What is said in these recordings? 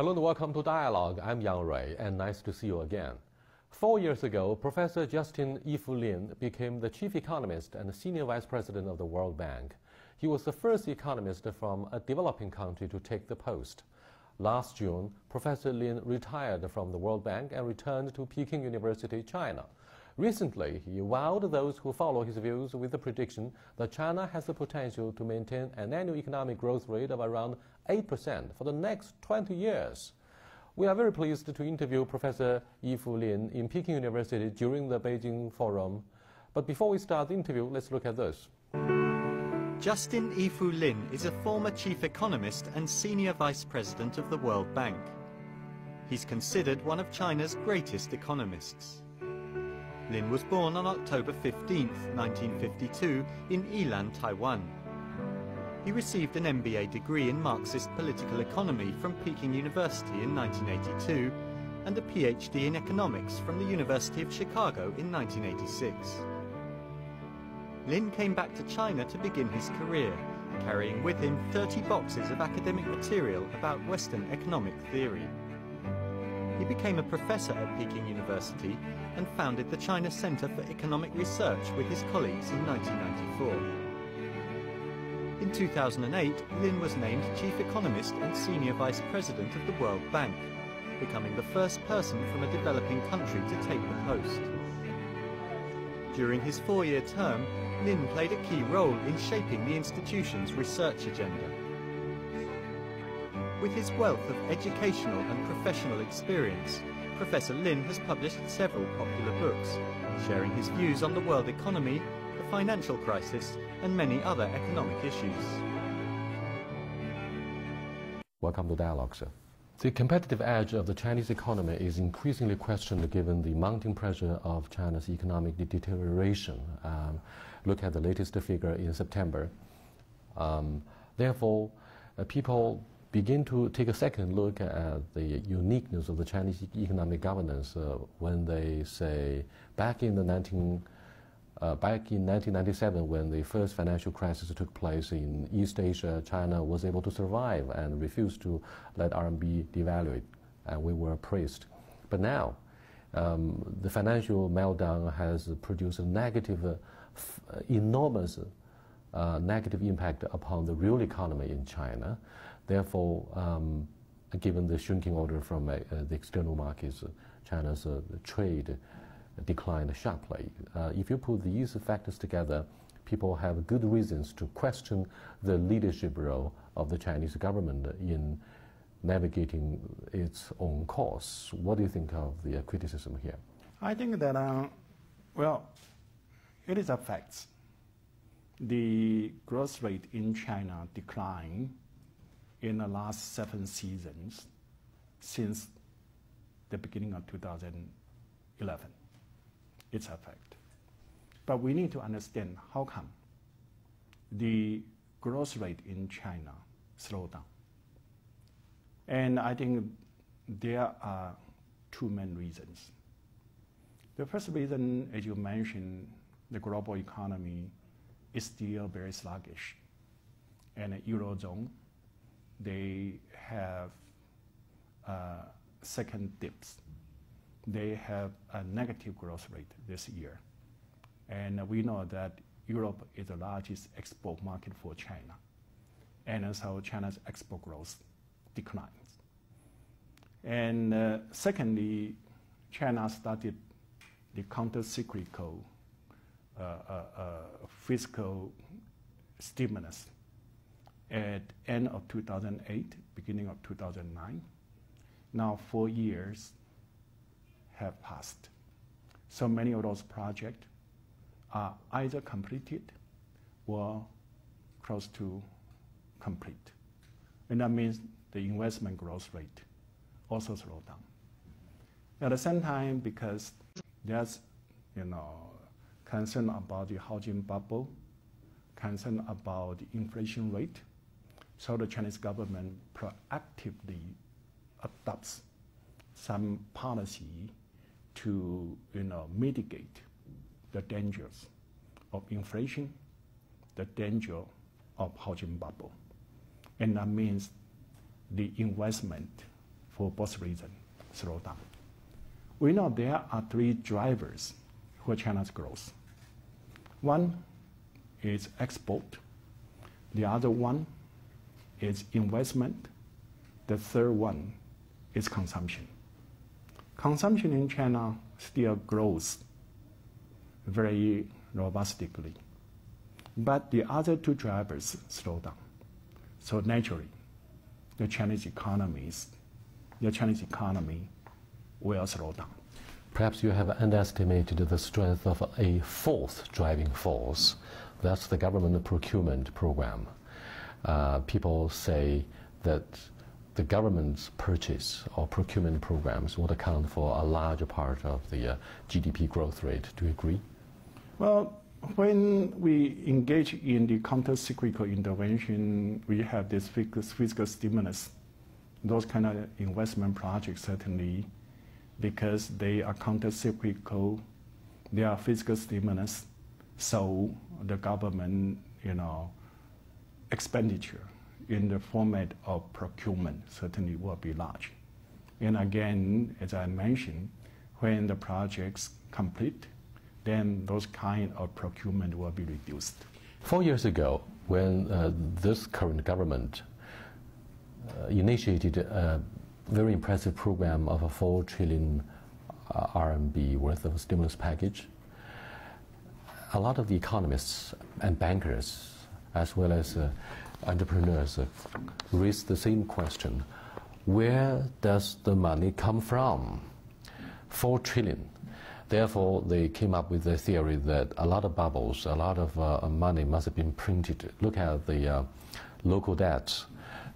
Hello and welcome to Dialogue. I'm Yang Rui, and nice to see you again. 4 years ago, Professor Justin Yifu Lin became the chief economist and senior vice president of the World Bank. He was the first economist from a developing country to take the post. Last June, Professor Lin retired from the World Bank and returned to Peking University, China. Recently, he wowed those who follow his views with the prediction that China has the potential to maintain an annual economic growth rate of around 8% for the next 20 years. We are very pleased to interview Professor Yifu Lin in Peking University during the Beijing Forum. But before we start the interview, let's look at this. Justin Yifu Lin is a former chief economist and senior vice president of the World Bank. He's considered one of China's greatest economists. Lin was born on October 15, 1952, in Yilan, Taiwan. He received an MBA degree in Marxist political economy from Peking University in 1982 and a PhD in economics from the University of Chicago in 1986. Lin came back to China to begin his career, carrying with him 30 boxes of academic material about Western economic theory. He became a professor at Peking University and founded the China Center for Economic Research with his colleagues in 1994. In 2008, Lin was named chief economist and senior vice president of the World Bank, becoming the first person from a developing country to take the post. During his 4-year term, Lin played a key role in shaping the institution's research agenda. With his wealth of educational and professional experience, Professor Lin has published several popular books, sharing his views on the world economy, the financial crisis, and many other economic issues. Welcome to Dialogue, sir. The competitive edge of the Chinese economy is increasingly questioned given the mounting pressure of China's economic deterioration. Look at the latest figure in September. Therefore, people begin to take a second look at the uniqueness of the Chinese economic governance when they say back in 1997, when the first financial crisis took place in East Asia, China was able to survive and refused to let RMB devalue, and we were praised. But now, the financial meltdown has produced a negative, enormous negative impact upon the real economy in China. Therefore, given the shrinking order from the external markets, China's trade declined sharply. If you put these factors together, people have good reasons to question the leadership role of the Chinese government in navigating its own course. What do you think of the criticism here? I think that, well, it is a fact. The growth rate in China declined in the last 7 seasons since the beginning of 2011. It's a fact. But we need to understand how come the growth rate in China slowed down. And I think there are 2 main reasons. The first reason, as you mentioned, the global economy is still very sluggish. And the Eurozone, they have second dips. They have a negative growth rate this year. And we know that Europe is the largest export market for China. And so China's export growth declines. And secondly, China started the counter-cyclical fiscal stimulus at end of 2008, beginning of 2009. Now 4 years have passed. So many of those projects are either completed or close to complete. And that means the investment growth rate also slowed down. At the same time, because there's concern about the housing bubble, concern about the inflation rate, so the Chinese government proactively adopts some policy to mitigate the dangers of inflation, the danger of housing bubble. And that means the investment for both reasons, slow down. We know there are three drivers for China's growth. One is export. The other one is investment. The third one is consumption. Consumption in China still grows very robustly, but the other two drivers slow down. So naturally, the Chinese economy will slow down. Perhaps you have underestimated the strength of a fourth driving force. That's the government procurement program. People say that the government's purchase or procurement programs would account for a larger part of the GDP growth rate. Do you agree? Well, when we engage in the counter-cyclical intervention, we have this fiscal stimulus. Those kind of investment projects certainly, because they are counter-cyclical, they are fiscal stimulus, so the government, expenditure in the format of procurement certainly will be large. And again, as I mentioned, when the projects complete, then those kind of procurement will be reduced. 4 years ago, when this current government initiated a very impressive program of a 4 trillion RMB worth of stimulus package, a lot of the economists and bankers, as well as entrepreneurs, raised the same question: where does the money come from? 4 trillion. Therefore, they came up with the theory that a lot of bubbles, a lot of money must have been printed. Look at the local debts,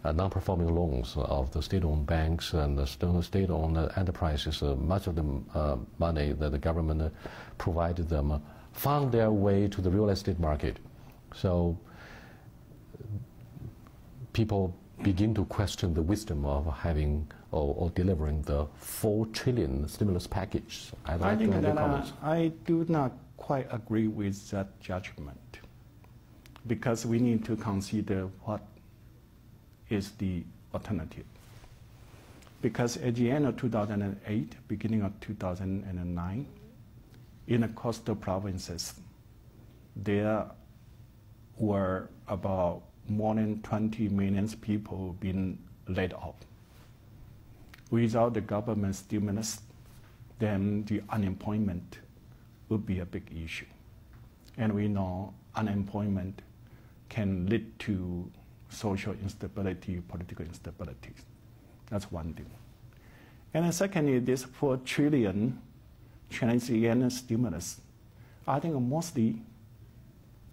non-performing loans of the state-owned banks and the state-owned enterprises. Much of the money that the government provided them found their way to the real estate market. So people begin to question the wisdom of having or delivering the 4 trillion stimulus package. I do not quite agree with that judgment, because we need to consider what is the alternative. Because at the end of 2008, beginning of 2009, in the coastal provinces, there were about more than 20 million people being laid off. Without the government stimulus, then the unemployment would be a big issue. And we know unemployment can lead to social instability, political instability. That's one thing. And then secondly, this 4 trillion Chinese yuan stimulus, I think mostly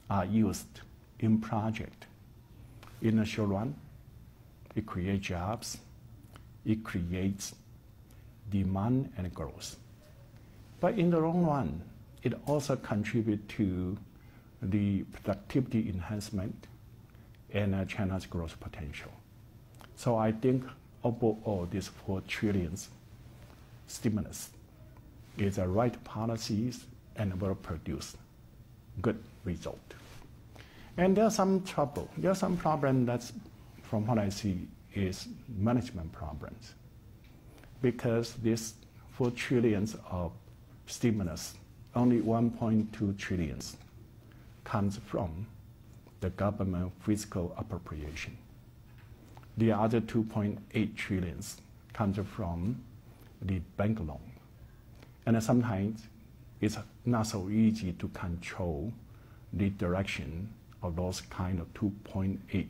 are used in project. In the short run, it creates jobs, it creates demand and growth. But in the long run, it also contributes to the productivity enhancement and China's growth potential. So I think overall, this 4 trillion stimulus is the right policies and will produce good result. And there's some trouble. There's some problem that's, from what I see, is management problems. Because this 4 trillion of stimulus, only 1.2 trillion comes from the government fiscal appropriation. The other 2.8 trillion comes from the bank loan. And sometimes it's not so easy to control the direction of those kind of 2.8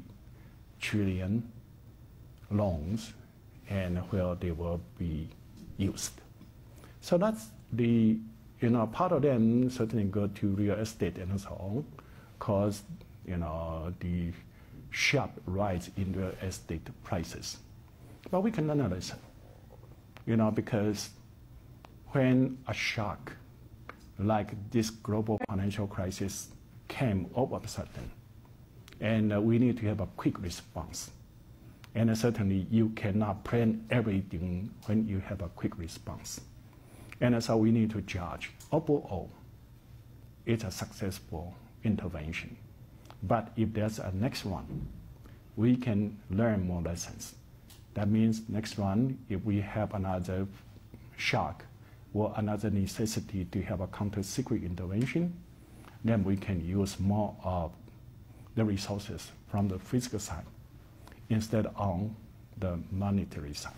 trillion loans and where they will be used. So that's the, part of them certainly go to real estate and so on, cause, the sharp rise in real estate prices. But we can learn a lesson, because when a shock like this global financial crisis came all of a sudden, and we need to have a quick response. And certainly you cannot plan everything when you have a quick response. And so we need to judge, overall, it's a successful intervention. But if there's a next one, we can learn more lessons That means next round, if we have another shock or another necessity to have a counter-secret intervention, then we can use more of the resources from the physical side instead on the monetary side.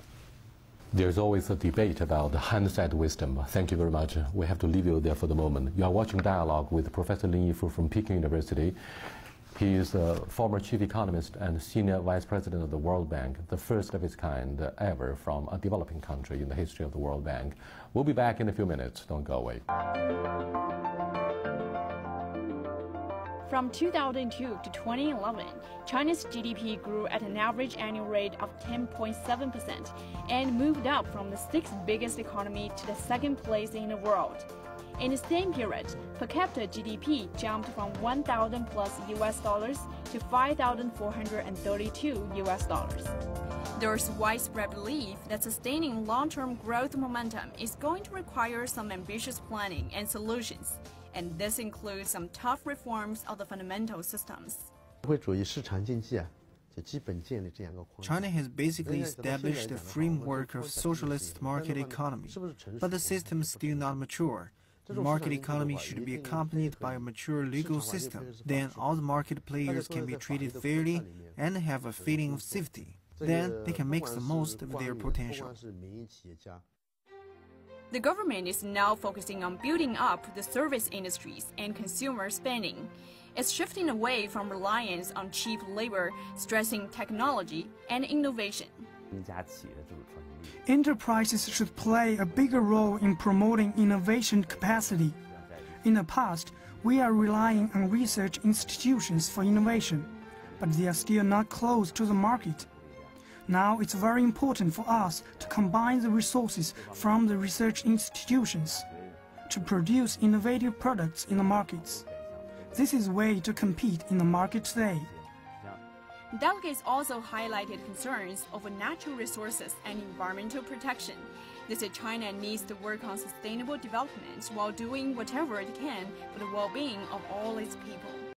There's always a debate about hindsight wisdom. Thank you very much. We have to leave you there for the moment. You are watching Dialogue with Professor Lin Yifu from Peking University. He is a former chief economist and senior vice president of the World Bank, the first of its kind ever from a developing country in the history of the World Bank. We'll be back in a few minutes. Don't go away. From 2002 to 2011, China's GDP grew at an average annual rate of 10.7% and moved up from the sixth biggest economy to the second place in the world. In the same period, per capita GDP jumped from $1,000 plus US dollars to $5,432 US dollars. There's widespread belief that sustaining long-term growth momentum is going to require some ambitious planning and solutions, and this includes some tough reforms of the fundamental systems. China has basically established a framework of socialist market economy, but the system is still not mature. The market economy should be accompanied by a mature legal system. Then all the market players can be treated fairly and have a feeling of safety. Then they can make the most of their potential. The government is now focusing on building up the service industries and consumer spending. It's shifting away from reliance on cheap labor, stressing technology and innovation. Enterprises should play a bigger role in promoting innovation capacity. In the past, we are relying on research institutions for innovation, but they are still not close to the market. Now it's very important for us to combine the resources from the research institutions to produce innovative products in the markets. This is a way to compete in the market today. Delegates also highlighted concerns over natural resources and environmental protection. They said China needs to work on sustainable development while doing whatever it can for the well-being of all its people.